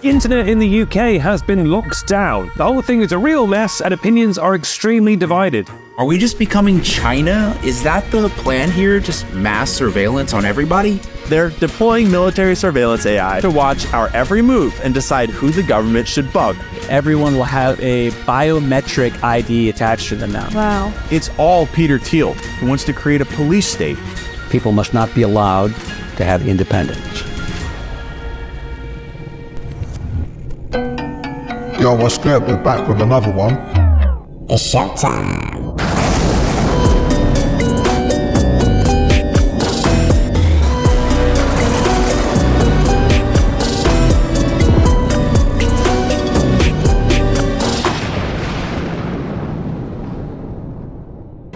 The internet in the UK has been locked down. The whole thing is a real mess and opinions are extremely divided. Are we just becoming China? Is that the plan here? Just mass surveillance on everybody? They're deploying military surveillance AI to watch our every move and decide who the government should bug. Everyone will have a biometric ID attached to them now. Wow. It's all Peter Thiel, who wants to create a police state. People must not be allowed to have independence. Yo, what's good? We're back with another one. It's showtime.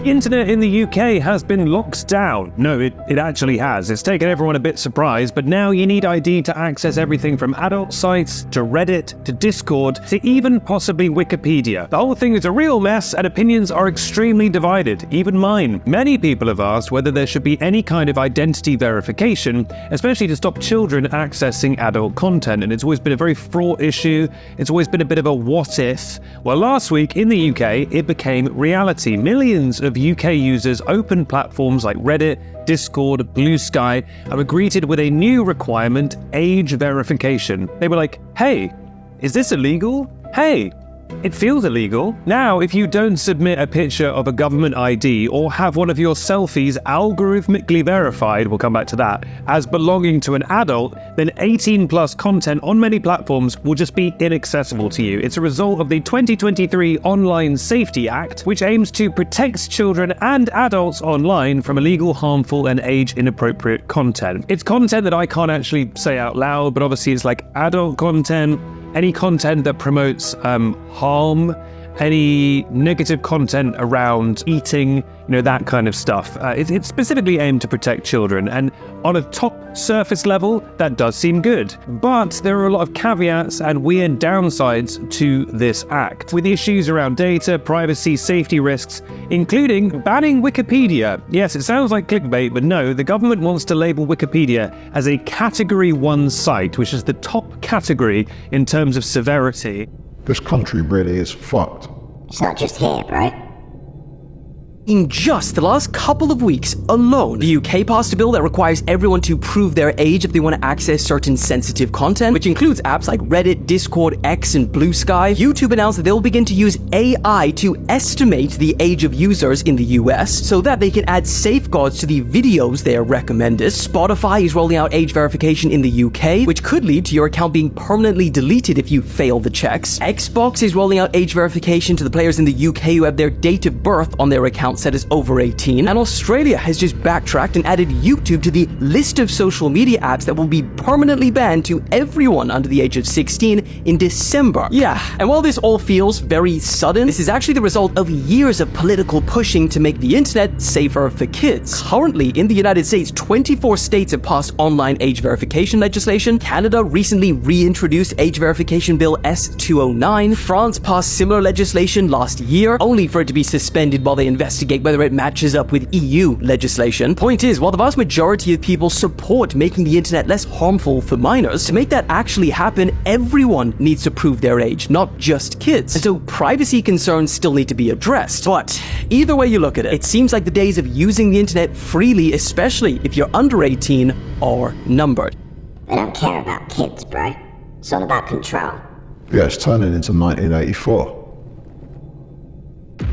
The internet in the UK has been locked down. No, it actually has. It's taken everyone a bit surprised, but now you need ID to access everything from adult sites, to Reddit, to Discord, to even possibly Wikipedia. The whole thing is a real mess and opinions are extremely divided, even mine. Many people have asked whether there should be any kind of identity verification, especially to stop children accessing adult content, and it's always been a very fraught issue. It's always been a bit of a what if. Well, last week in the UK, it became reality. Millions of UK users opened platforms like Reddit, Discord, Blue Sky, and were greeted with a new requirement: age verification. They were like, hey, is this illegal? Hey, it feels illegal. Now, if you don't submit a picture of a government ID or have one of your selfies algorithmically verified, we'll come back to that, as belonging to an adult, then 18 plus content on many platforms will just be inaccessible to you. It's a result of the 2023 Online Safety Act, which aims to protect children and adults online from illegal, harmful, and age-inappropriate content. It's content that I can't actually say out loud, but obviously it's like adult content, any content that promotes harm, any negative content around eating, that kind of stuff. It's specifically aimed to protect children, and on a top surface level, that does seem good. But there are a lot of caveats and weird downsides to this act, with issues around data, privacy, safety risks, including banning Wikipedia. Yes, it sounds like clickbait, but no, the government wants to label Wikipedia as a Category 1 site, which is the top category in terms of severity. This country really is fucked. It's not just here, right? In just the last couple of weeks alone, the UK passed a bill that requires everyone to prove their age if they want to access certain sensitive content, which includes apps like Reddit, Discord, X, and Blue Sky. YouTube announced that they'll begin to use AI to estimate the age of users in the US so that they can add safeguards to the videos they are recommended. Spotify is rolling out age verification in the UK, which could lead to your account being permanently deleted if you fail the checks. Xbox is rolling out age verification to the players in the UK who have their date of birth on their account set as over 18, and Australia has just backtracked and added YouTube to the list of social media apps that will be permanently banned to everyone under the age of 16 in December. Yeah, and while this all feels very sudden, this is actually the result of years of political pushing to make the internet safer for kids. Currently, in the United States, 24 states have passed online age verification legislation. Canada recently reintroduced age verification bill S-209. France passed similar legislation last year, only for it to be suspended while they investigate whether it matches up with EU legislation. Point is, while the vast majority of people support making the internet less harmful for minors, to make that actually happen, everyone needs to prove their age, not just kids. And so privacy concerns still need to be addressed. But either way you look at it, it seems like the days of using the internet freely, especially if you're under 18, are numbered. They don't care about kids, bro. It's all about control. Yeah, it's turning into 1984.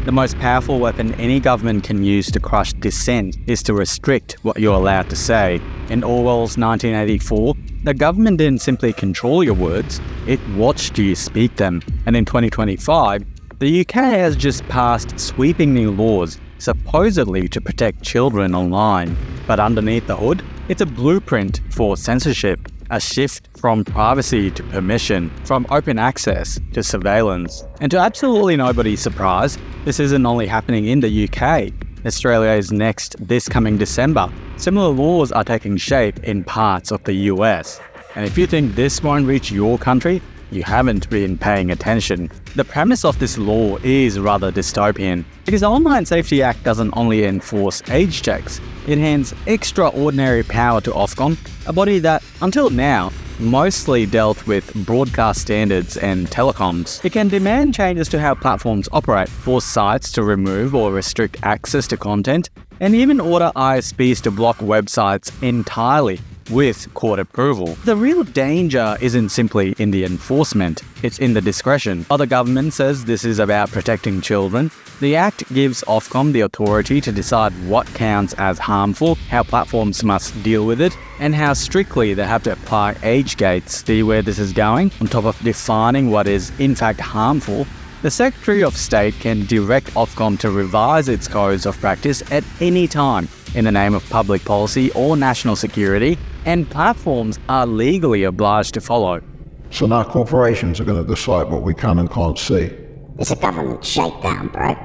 The most powerful weapon any government can use to crush dissent is to restrict what you're allowed to say. In Orwell's 1984, the government didn't simply control your words, it watched you speak them. And in 2025, the UK has just passed sweeping new laws, supposedly to protect children online. But underneath the hood, it's a blueprint for censorship. A shift from privacy to permission, from open access to surveillance. And to absolutely nobody's surprise, this isn't only happening in the UK. Australia is next this coming December. Similar laws are taking shape in parts of the US. And if you think this won't reach your country, you haven't been paying attention. The premise of this law is rather dystopian, because the Online Safety Act doesn't only enforce age checks, it hands extraordinary power to Ofcom, a body that, until now, mostly dealt with broadcast standards and telecoms. It can demand changes to how platforms operate, force sites to remove or restrict access to content, and even order ISPs to block websites entirely with court approval. The real danger isn't simply in the enforcement, it's in the discretion. While the government says this is about protecting children, the Act gives Ofcom the authority to decide what counts as harmful, how platforms must deal with it, and how strictly they have to apply age gates. See where this is going? On top of defining what is in fact harmful, the Secretary of State can direct Ofcom to revise its codes of practice at any time in the name of public policy or national security, and platforms are legally obliged to follow. So now corporations are going to decide what we can and can't see. It's a government shakedown, bro.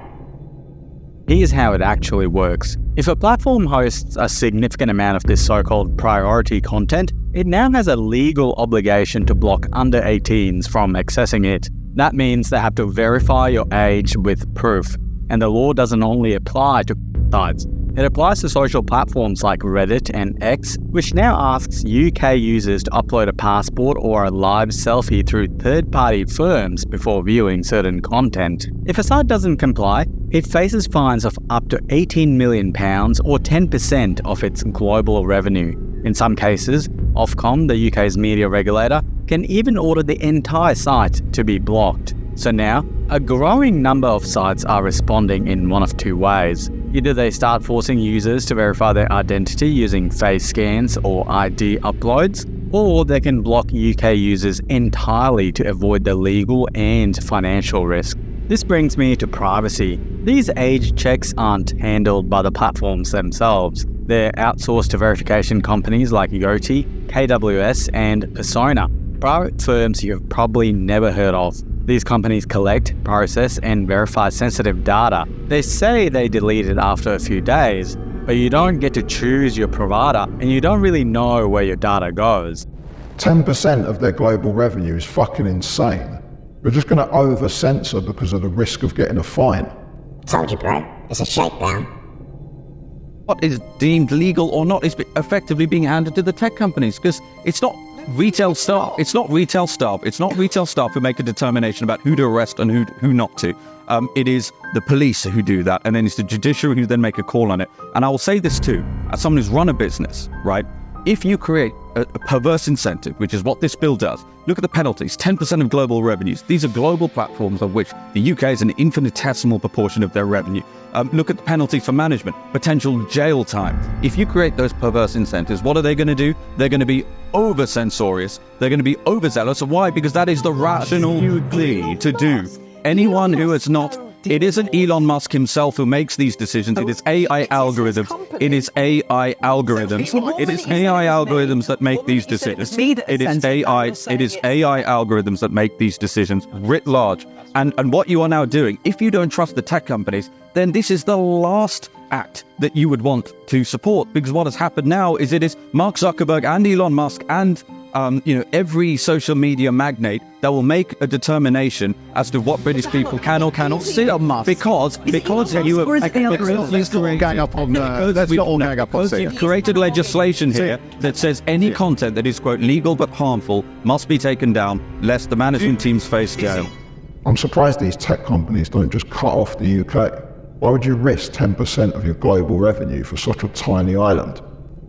Here's how it actually works. If a platform hosts a significant amount of this so-called priority content, it now has a legal obligation to block under 18s from accessing it. That means they have to verify your age with proof. And the law doesn't only apply to sites. It applies to social platforms like Reddit and X, which now asks UK users to upload a passport or a live selfie through third-party firms before viewing certain content. If a site doesn't comply, it faces fines of up to £18 million or 10% of its global revenue. In some cases, Ofcom, the UK's media regulator, can even order the entire site to be blocked. So now, a growing number of sites are responding in one of two ways. Either they start forcing users to verify their identity using face scans or ID uploads, or they can block UK users entirely to avoid the legal and financial risk. This brings me to privacy. These age checks aren't handled by the platforms themselves. They're outsourced to verification companies like Yoti, KWS, and Persona, private firms you've probably never heard of. These companies collect, process, and verify sensitive data. They say they delete it after a few days, but you don't get to choose your provider, and you don't really know where your data goes. 10% of their global revenue is fucking insane. We're just going to over-censor because of the risk of getting a fine. Told you, bro. It's a shakedown. What is deemed legal or not is effectively being handed to the tech companies, because it's not retail staff. It's not retail staff. It's not retail staff who make a determination about who to arrest and who not to. It is the police who do that, and then it's the judiciary who then make a call on it. And I will say this too, as someone who's run a business, right? If you create a perverse incentive, which is what this bill does, look at the penalties, 10% of global revenues. These are global platforms of which the UK is an infinitesimal proportion of their revenue. Look at the penalty for management, potential jail time. If you create those perverse incentives, what are they going to do? They're going to be over-censorious. They're going to be overzealous. Why? Because that is the rational thing to do. Anyone who is not... It isn't Elon Musk himself who makes these decisions. It is AI algorithms. It is AI algorithms. It is AI algorithms that make these decisions. It is AI algorithms that make these decisions writ large. And what you are now doing, if you don't trust the tech companies, then this is the last act that you would want to support. Because what has happened now is it is Mark Zuckerberg and Elon Musk and every social media magnate that will make a determination as to what British people can or cannot see. Because you have you've created legislation here that says any content that is, quote, legal but harmful must be taken down, lest the management teams face jail. I'm surprised these tech companies don't just cut off the UK. Why would you risk 10% of your global revenue for such a tiny island?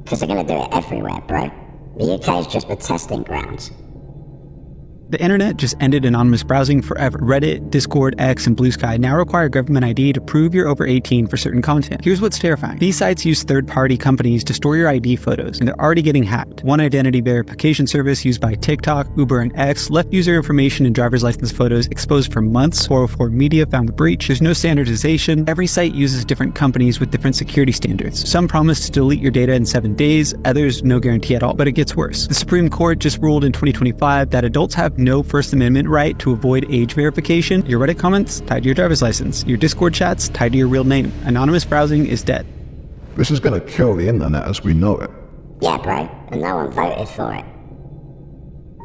Because they're going to do it everywhere, bro. The UK is just the testing grounds. The internet just ended anonymous browsing forever. Reddit, Discord, X, and Blue Sky now require government ID to prove you're over 18 for certain content. Here's what's terrifying. These sites use third-party companies to store your ID photos, and they're already getting hacked. One identity verification service used by TikTok, Uber, and X left user information and driver's license photos exposed for months. 404 Media found the breach. There's no standardization. Every site uses different companies with different security standards. Some promise to delete your data in 7 days, others no guarantee at all. But it gets worse. The Supreme Court just ruled in 2025 that adults have no First Amendment right to avoid age verification. Your Reddit comments tied to your driver's license. Your Discord chats tied to your real name. Anonymous browsing is dead. This is going to kill the internet as we know it. Yeah, bro, and no one voted for it.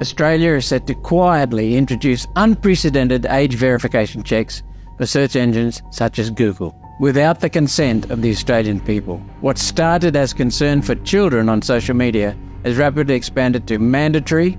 Australia is set to quietly introduce unprecedented age verification checks for search engines such as Google, without the consent of the Australian people. What started as concern for children on social media has rapidly expanded to mandatory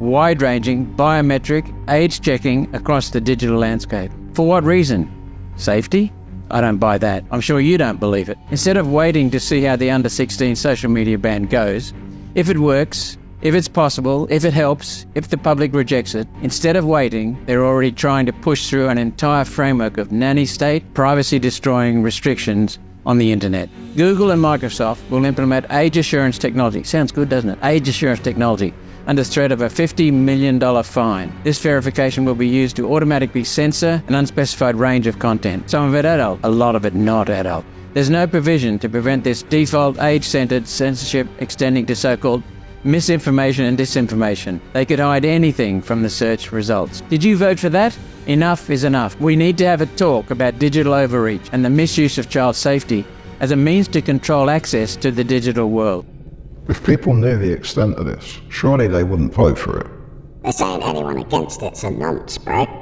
wide-ranging, biometric, age checking across the digital landscape. For what reason? Safety? I don't buy that. I'm sure you don't believe it. Instead of waiting to see how the under-16 social media ban goes, if it works, if it's possible, if it helps, if the public rejects it, instead of waiting, they're already trying to push through an entire framework of nanny state, privacy-destroying restrictions on the internet. Google and Microsoft will implement age assurance technology. Sounds good, doesn't it? Age assurance technology under threat of a $50 million fine. This verification will be used to automatically censor an unspecified range of content. Some of it adult, a lot of it not adult. There's no provision to prevent this default age-centered censorship extending to so-called misinformation and disinformation. They could hide anything from the search results. Did you vote for that? Enough is enough. We need to have a talk about digital overreach and the misuse of child safety as a means to control access to the digital world. If people knew the extent of this, surely they wouldn't vote for it. They're saying anyone against it's a nonce, bro.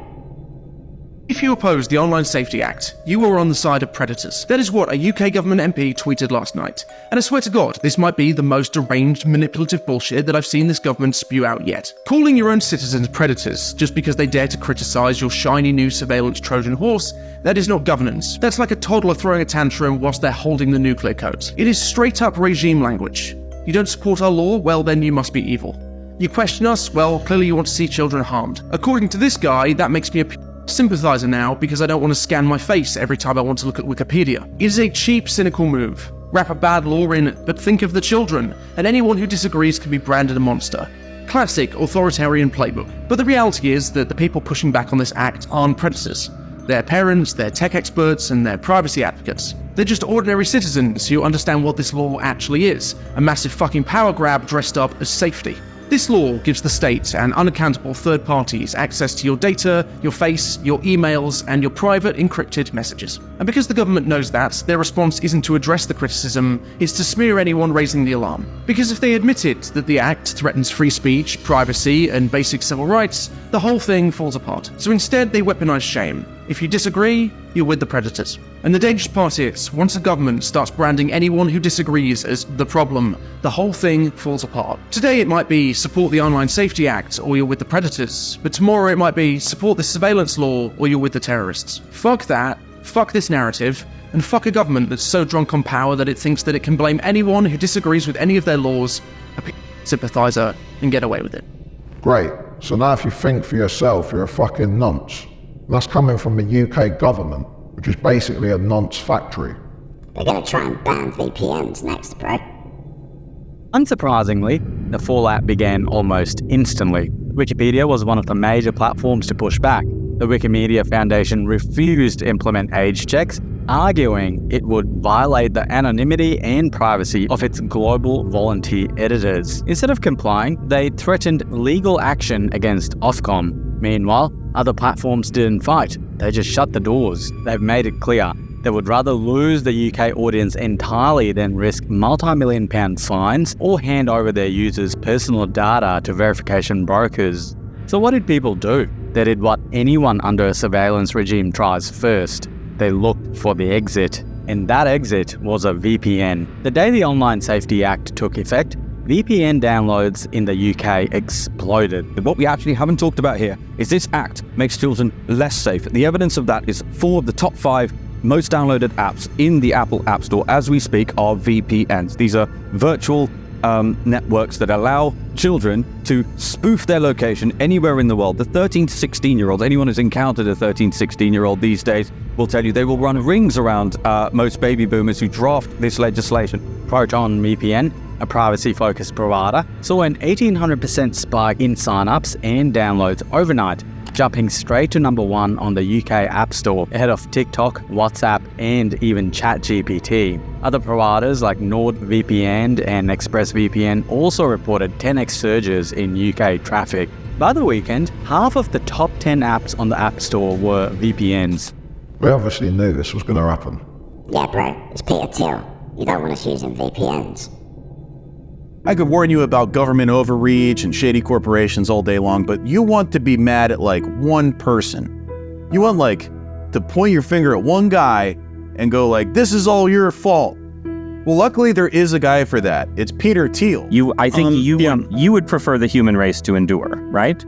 If you oppose the Online Safety Act, you are on the side of predators. That is what a UK government MP tweeted last night. And I swear to God, this might be the most deranged, manipulative bullshit that I've seen this government spew out yet. Calling your own citizens predators just because they dare to criticise your shiny new surveillance Trojan horse, that is not governance. That's like a toddler throwing a tantrum whilst they're holding the nuclear codes. It is straight up regime language. You don't support our law? Well, then you must be evil. You question us? Well, clearly you want to see children harmed. According to this guy, that makes me a sympathizer now because I don't want to scan my face every time I want to look at Wikipedia. It is a cheap, cynical move. Wrap a bad law in, but think of the children, and anyone who disagrees can be branded a monster. Classic authoritarian playbook. But the reality is that the people pushing back on this act aren't predators. They're parents, they're tech experts, and they're privacy advocates. They're just ordinary citizens who understand what this law actually is, a massive fucking power grab dressed up as safety. This law gives the state and unaccountable third parties access to your data, your face, your emails, and your private encrypted messages. And because the government knows that, their response isn't to address the criticism, it's to smear anyone raising the alarm. Because if they admitted that the act threatens free speech, privacy, and basic civil rights, the whole thing falls apart. So instead, they weaponize shame. If you disagree, you're with the predators. And the dangerous part is, once a government starts branding anyone who disagrees as the problem, the whole thing falls apart. Today it might be support the Online Safety Act or you're with the predators, but tomorrow it might be support the surveillance law or you're with the terrorists. Fuck that, fuck this narrative, and fuck a government that's so drunk on power that it thinks that it can blame anyone who disagrees with any of their laws, a sympathizer, and get away with it. Great, so now if you think for yourself, you're a fucking nonce. That's coming from the UK government, which is basically a nonce factory. They're gonna try and ban VPNs next, bro. Unsurprisingly, the fallout began almost instantly. Wikipedia was one of the major platforms to push back. The Wikimedia Foundation refused to implement age checks, arguing it would violate the anonymity and privacy of its global volunteer editors. Instead of complying, they threatened legal action against Ofcom. Meanwhile, other platforms didn't fight. They just shut the doors. They've made it clear they would rather lose the UK audience entirely than risk multi-million-pound fines or hand over their users' personal data to verification brokers. So what did people do? They did what anyone under a surveillance regime tries first. They looked for the exit, and that exit was a VPN. The day the Online Safety Act took effect, VPN downloads in the UK exploded. What we actually haven't talked about here is this act makes children less safe. The evidence of that is 4 of the top 5 most downloaded apps in the Apple App Store as we speak are VPNs. These are virtual networks that allow children to spoof their location anywhere in the world. The 13 to 16-year-olds, anyone who's encountered a 13 to 16-year-old these days will tell you they will run rings around most baby boomers who draft this legislation. Proton VPN, a privacy-focused provider, saw an 1800% spike in sign-ups and downloads overnight, jumping straight to number 1 on the UK App Store, ahead of TikTok, WhatsApp, and even ChatGPT. Other providers like NordVPN and ExpressVPN also reported 10x surges in UK traffic. By the weekend, half of the top 10 apps on the App Store were VPNs. We obviously knew this was going to happen. Yeah, bro, it's Peter Thiel. You don't want us using VPNs. I could warn you about government overreach and shady corporations all day long, but you want to be mad at like one person. You want like to point your finger at one guy and go like, this is all your fault. Well, Well, luckily there is a guy for that. It's Peter Thiel. I think you would prefer the human race to endure, right?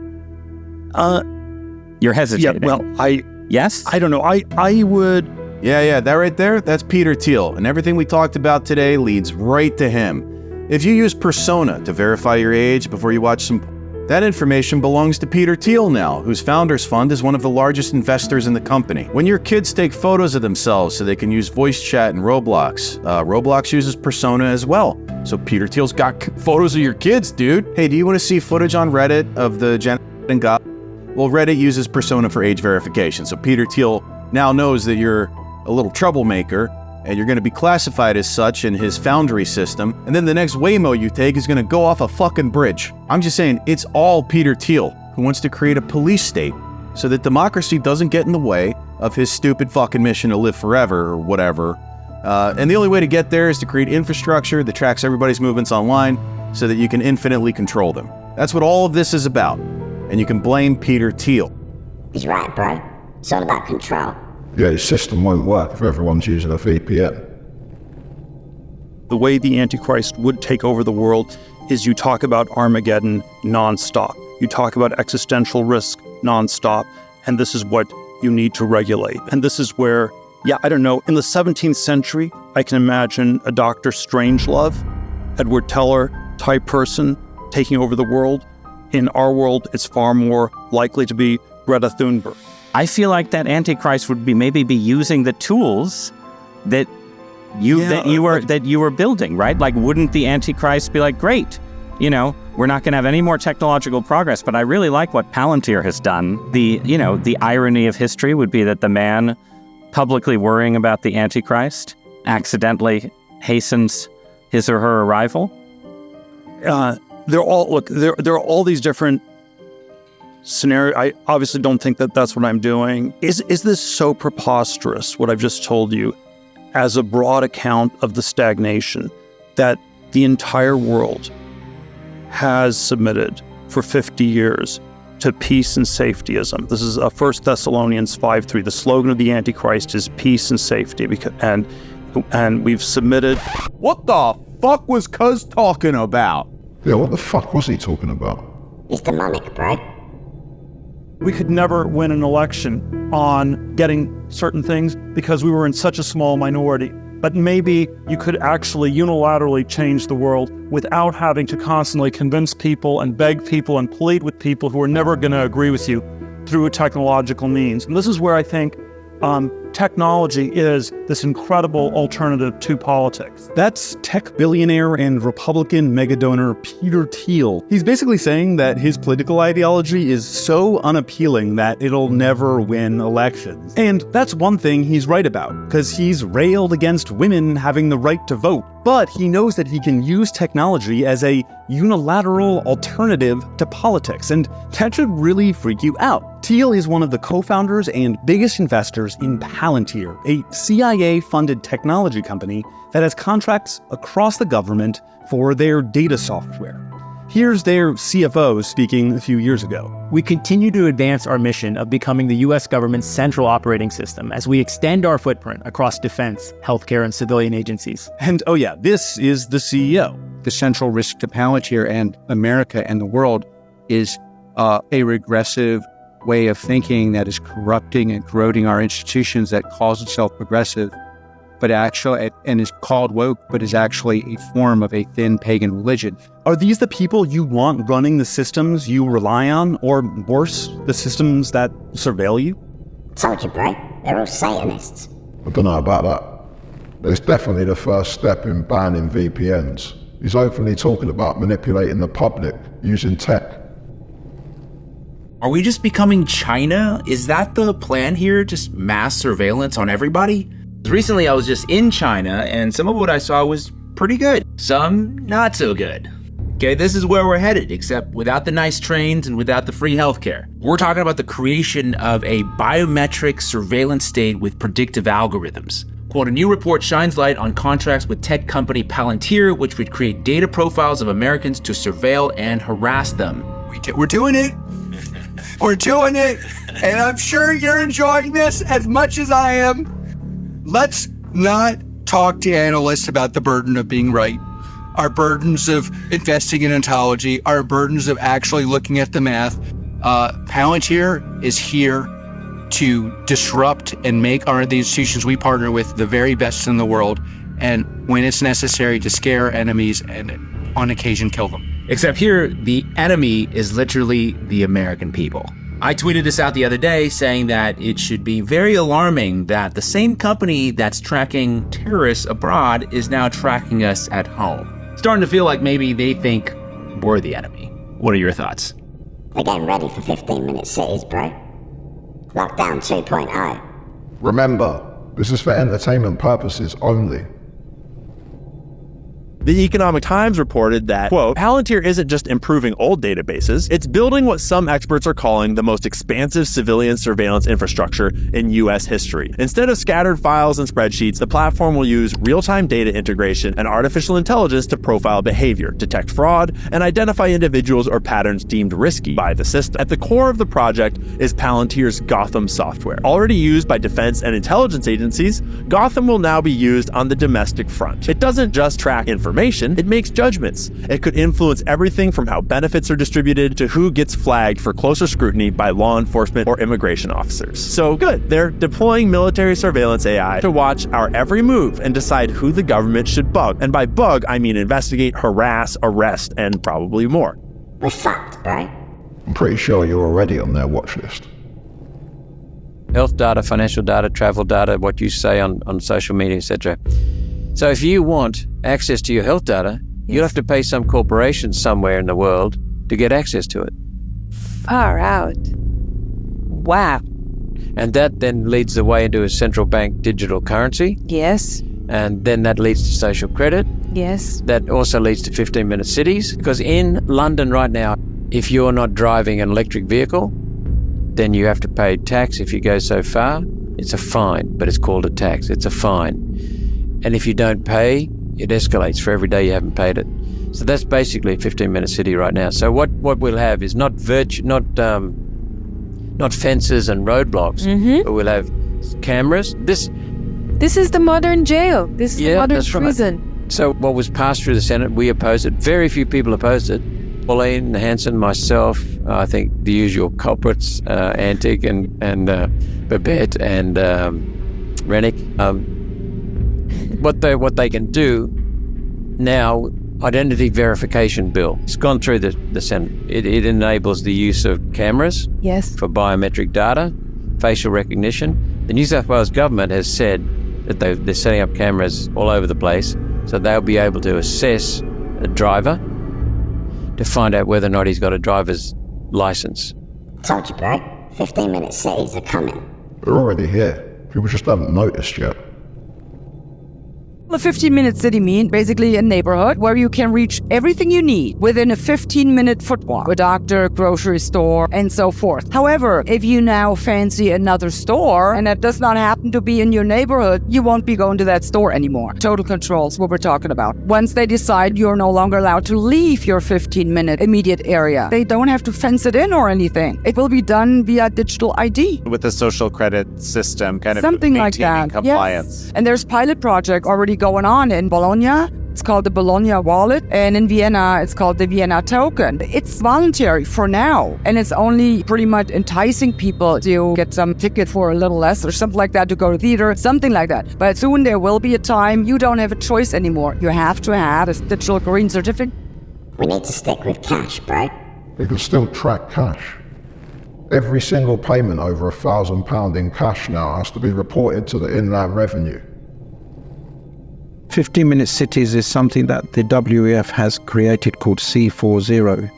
You're hesitating. Yeah, well, Yes? I don't know. I would... Yeah, that right there, that's Peter Thiel. And everything we talked about today leads right to him. If you use Persona to verify your age before you watch that information belongs to Peter Thiel now, whose founders fund is one of the largest investors in the company. When your kids take photos of themselves so they can use voice chat in Roblox, Roblox uses Persona as well. So Peter Thiel's got photos of your kids, dude. Hey, do you want to see footage on Reddit of the Gen and God? Well, Reddit uses Persona for age verification. So Peter Thiel now knows that you're a little troublemaker, and you're going to be classified as such in his Foundry system, and then the next Waymo you take is going to go off a fucking bridge. I'm just saying, it's all Peter Thiel, who wants to create a police state so that democracy doesn't get in the way of his stupid fucking mission to live forever or whatever. And the only way to get there is to create infrastructure that tracks everybody's movements online so that you can infinitely control them. That's what all of this is about, and you can blame Peter Thiel. He's right, bro. It's all about control. Yeah, his system won't work if everyone's using a VPN. The way the Antichrist would take over the world is you talk about Armageddon nonstop. You talk about existential risk nonstop, and this is what you need to regulate. And this is where, I don't know, in the 17th century, I can imagine a Dr. Strangelove, Edward Teller type person taking over the world. In our world, it's far more likely to be Greta Thunberg. I feel like that Antichrist would maybe be using the tools that you were building, right? Like, wouldn't the Antichrist be like, great, we're not going to have any more technological progress, but I really like what Palantir has done. The irony of history would be that the man publicly worrying about the Antichrist accidentally hastens his or her arrival. There are all these different scenario. I obviously don't think that that's what I'm doing. Is this so preposterous, what I've just told you, as a broad account of the stagnation that the entire world has submitted for 50 years to peace and safetyism? This is 1 Thessalonians 5:3. The slogan of the Antichrist is peace and safety, and we've submitted. What the fuck was Cuz talking about? Yeah, what the fuck was he talking about? He's demonic, bro. We could never win an election on getting certain things because we were in such a small minority. But maybe you could actually unilaterally change the world without having to constantly convince people and beg people and plead with people who are never going to agree with you through a technological means. And this is where I think technology is this incredible alternative to politics. That's tech billionaire and Republican megadonor Peter Thiel. He's basically saying that his political ideology is so unappealing that it'll never win elections. And that's one thing he's right about, because he's railed against women having the right to vote. But he knows that he can use technology as a unilateral alternative to politics, and that should really freak you out. Thiel is one of the co-founders and biggest investors in Palantir, a CIA-funded technology company that has contracts across the government for their data software. Here's their CFO speaking a few years ago. We continue to advance our mission of becoming the U.S. government's central operating system as we extend our footprint across defense, healthcare, and civilian agencies. And this is the CEO. The central risk to Palantir and America and the world is a regressive way of thinking that is corrupting and corroding our institutions, that calls itself progressive, but actually, and is called woke, but is actually a form of a thin pagan religion. Are these the people you want running the systems you rely on, or worse, the systems that surveil you? Told you, bro. They're all Satanists. I don't know about that. It's definitely the first step in banning VPNs. He's openly talking about manipulating the public using tech. Are we just becoming China? Is that the plan here? Just mass surveillance on everybody? Recently, I was just in China, and some of what I saw was pretty good. Some not so good. Okay, this is where we're headed, except without the nice trains and without the free healthcare. We're talking about the creation of a biometric surveillance state with predictive algorithms. Quote, a new report shines light on contracts with tech company Palantir, which would create data profiles of Americans to surveil and harass them. We're doing it. We're doing it. And I'm sure you're enjoying this as much as I am. Let's not talk to analysts about the burden of being right, our burdens of investing in ontology, our burdens of actually looking at the math. Palantir is here to disrupt and make the institutions we partner with the very best in the world, and when it's necessary, to scare enemies and on occasion kill them. Except here, the enemy is literally the American people. I tweeted this out the other day saying that it should be very alarming that the same company that's tracking terrorists abroad is now tracking us at home. Starting to feel like maybe they think we're the enemy. What are your thoughts? We're getting ready for 15-minute cities, bro. Lockdown 2.0. Remember, this is for entertainment purposes only. The Economic Times reported that, quote, Palantir isn't just improving old databases, it's building what some experts are calling the most expansive civilian surveillance infrastructure in U.S. history. Instead of scattered files and spreadsheets, the platform will use real-time data integration and artificial intelligence to profile behavior, detect fraud, and identify individuals or patterns deemed risky by the system. At the core of the project is Palantir's Gotham software. Already used by defense and intelligence agencies, Gotham will now be used on the domestic front. It doesn't just track information, it makes judgments. It could influence everything from how benefits are distributed to who gets flagged for closer scrutiny by law enforcement or immigration officers. So good, they're deploying military surveillance AI to watch our every move and decide who the government should bug. And by bug, I mean investigate, harass, arrest, and probably more. We're fucked, bro. I'm pretty sure you're already on their watch list. Health data, financial data, travel data, what you say on social media, etc. So if you want access to your health data, you'll have to pay some corporation somewhere in the world to get access to it. Far out. Wow. And that then leads the way into a central bank digital currency. Yes. And then that leads to social credit. Yes. That also leads to 15-minute cities. Because in London right now, if you're not driving an electric vehicle, then you have to pay tax if you go so far. It's a fine, but it's called a tax. It's a fine. And if you don't pay, it escalates for every day you haven't paid it. So that's basically a 15-minute city right now. So what we'll have is not fences and roadblocks, but we'll have cameras. This is the modern jail. This is the modern prison. Right. So what was passed through the Senate, we opposed it. Very few people opposed it. Pauline Hanson, myself, I think the usual culprits, Antic and Babette and Rennick. What they can do now, identity verification bill. It's gone through the Senate. It enables the use of cameras for biometric data, facial recognition. The New South Wales government has said that they're setting up cameras all over the place, so they'll be able to assess a driver to find out whether or not he's got a driver's license. Told you, bro. 15-minute cities are coming. They're already here. People just haven't noticed yet. A 15-minute city means basically a neighborhood where you can reach everything you need within a 15-minute foot walk. A doctor, grocery store, and so forth. However, if you now fancy another store and that does not happen to be in your neighborhood, you won't be going to that store anymore. Total control is what we're talking about. Once they decide you're no longer allowed to leave your 15-minute immediate area, they don't have to fence it in or anything. It will be done via digital ID. With the social credit system, kind of something like that. Compliance. Yes. And there's pilot project already going on in Bologna. It's called the Bologna wallet, and in Vienna it's called the Vienna token. It's voluntary for now, and it's only pretty much enticing people to get some ticket for a little less or something like that, to go to theater, something like that. But soon there will be a time you don't have a choice anymore. You have to have a digital green certificate. We need to stick with cash, bro. They can still track cash. Every single payment over £1,000 in cash now has to be reported to the Inland Revenue. 15-minute cities is something that the WEF has created called C40,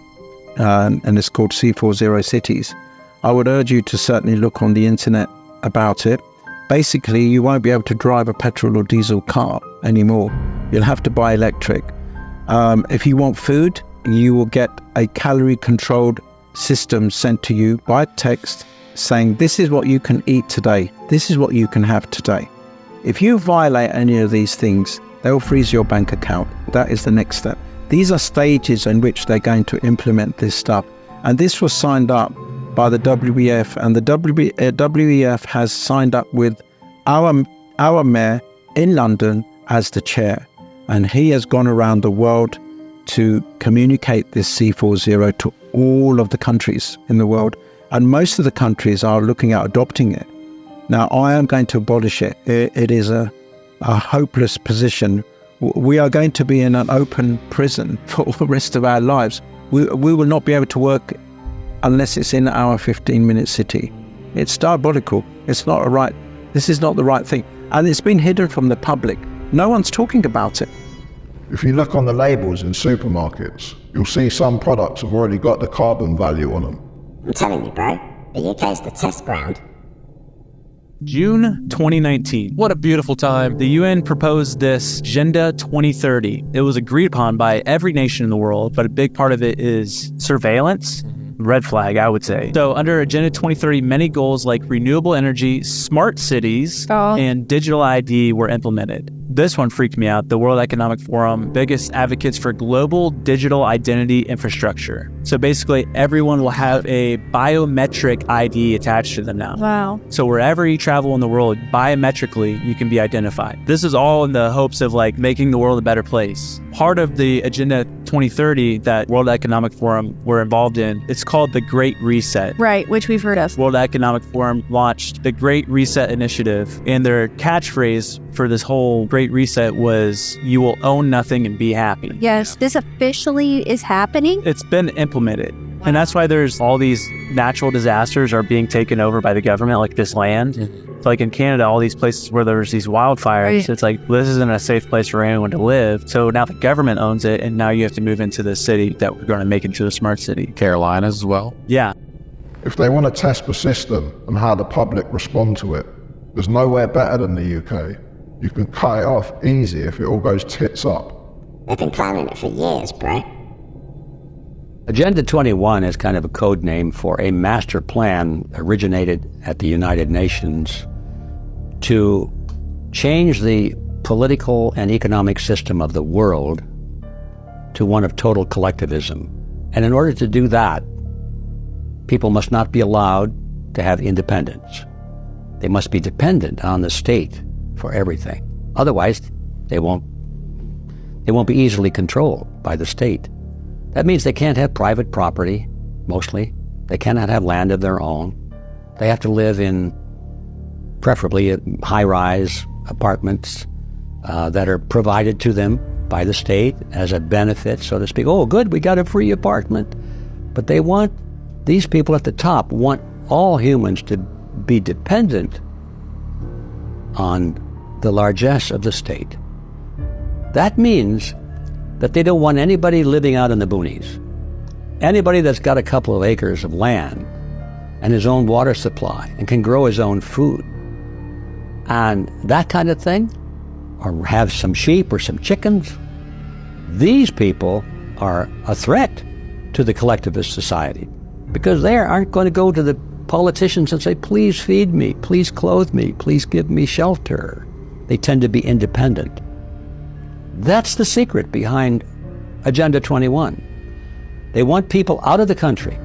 and it's called C40 cities. I would urge you to certainly look on the internet about it. Basically, you won't be able to drive a petrol or diesel car anymore. You'll have to buy electric. If you want food, you will get a calorie-controlled system sent to you by text saying, this is what you can eat today. This is what you can have today. If you violate any of these things, they'll freeze your bank account. That is the next step. These are stages in which they're going to implement this stuff. And this was signed up by the WEF, and the WEF has signed up with our mayor in London as the chair. And he has gone around the world to communicate this C40 to all of the countries in the world. And most of the countries are looking at adopting it. Now, I am going to abolish it. It is a hopeless position. We are going to be in an open prison for the rest of our lives. We will not be able to work unless it's in our 15-minute city. It's diabolical. It's not right. This is not the right thing. And it's been hidden from the public. No one's talking about it. If you look on the labels in supermarkets, you'll see some products have already got the carbon value on them. I'm telling you, bro, the UK's the test ground. June 2019. What a beautiful time. The UN proposed this Agenda 2030. It was agreed upon by every nation in the world, but a big part of it is surveillance. Red flag, I would say. So under Agenda 2030, many goals like renewable energy, smart cities, and digital ID were implemented. This one freaked me out. The World Economic Forum, biggest advocates for global digital identity infrastructure. So basically, everyone will have a biometric ID attached to them now. Wow. So wherever you travel in the world, biometrically, you can be identified. This is all in the hopes of like making the world a better place. Part of the Agenda 2030 that World Economic Forum were involved in, it's called the Great Reset. Right, which we've heard of. World Economic Forum launched the Great Reset Initiative, and their catchphrase for this whole Great Reset was, "You will own nothing and be happy." Yes, this officially is happening? It's been implemented. And that's why there's all these natural disasters are being taken over by the government, like this land. So like in Canada, all these places where there's these wildfires, it's like, this isn't a safe place for anyone to live. So now the government owns it, and now you have to move into the city that we're going to make into a smart city. Carolinas as well? Yeah. If they want to test the system and how the public respond to it, there's nowhere better than the UK. You can cut it off easy if it all goes tits up. They've been planning it for years, bro. Agenda 21 is kind of a code name for a master plan originated at the United Nations to change the political and economic system of the world to one of total collectivism. And in order to do that, people must not be allowed to have independence. They must be dependent on the state for everything. Otherwise, they won't be easily controlled by the state. That means they can't have private property, mostly. They cannot have land of their own. They have to live in, preferably, high-rise apartments that are provided to them by the state as a benefit, so to speak. Oh, good, we got a free apartment. But these people at the top want all humans to be dependent on the largesse of the state. That means that they don't want anybody living out in the boonies. Anybody that's got a couple of acres of land and his own water supply and can grow his own food and that kind of thing, or have some sheep or some chickens, these people are a threat to the collectivist society because they aren't going to go to the politicians and say, please feed me, please clothe me, please give me shelter. They tend to be independent. That's the secret behind Agenda 21. They want people out of the country.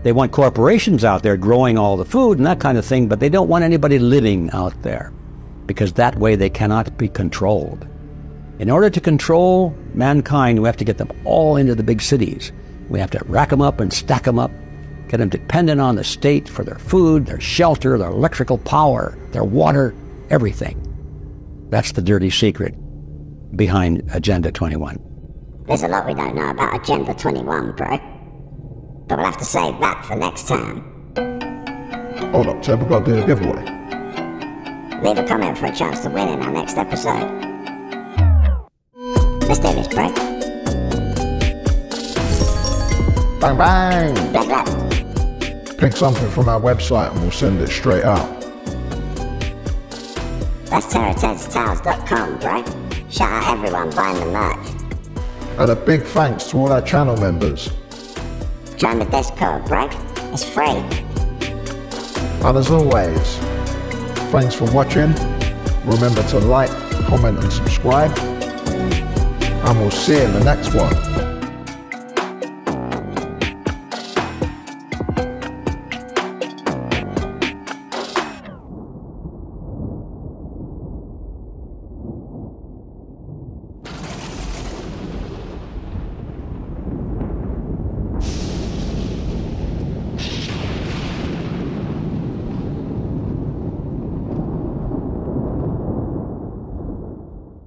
They want corporations out there growing all the food and that kind of thing, but they don't want anybody living out there because that way they cannot be controlled. In order to control mankind, we have to get them all into the big cities. We have to rack them up and stack them up, get them dependent on the state for their food, their shelter, their electrical power, their water, everything. That's the dirty secret behind Agenda 21. There's a lot we don't know about Agenda 21, bro. But we'll have to save that for next time. Hold up, Ted, we've got to do a giveaway. Leave a comment for a chance to win in our next episode. Let's do this, bro. Bang, bang! Blah, blah. Pick something from our website and we'll send it straight out. That's terrortedstales.com, bro. Shout out everyone buying the merch. And a big thanks to all our channel members. Join the Discord, bro. It's free. And as always, thanks for watching. Remember to like, comment and subscribe. And we'll see you in the next one.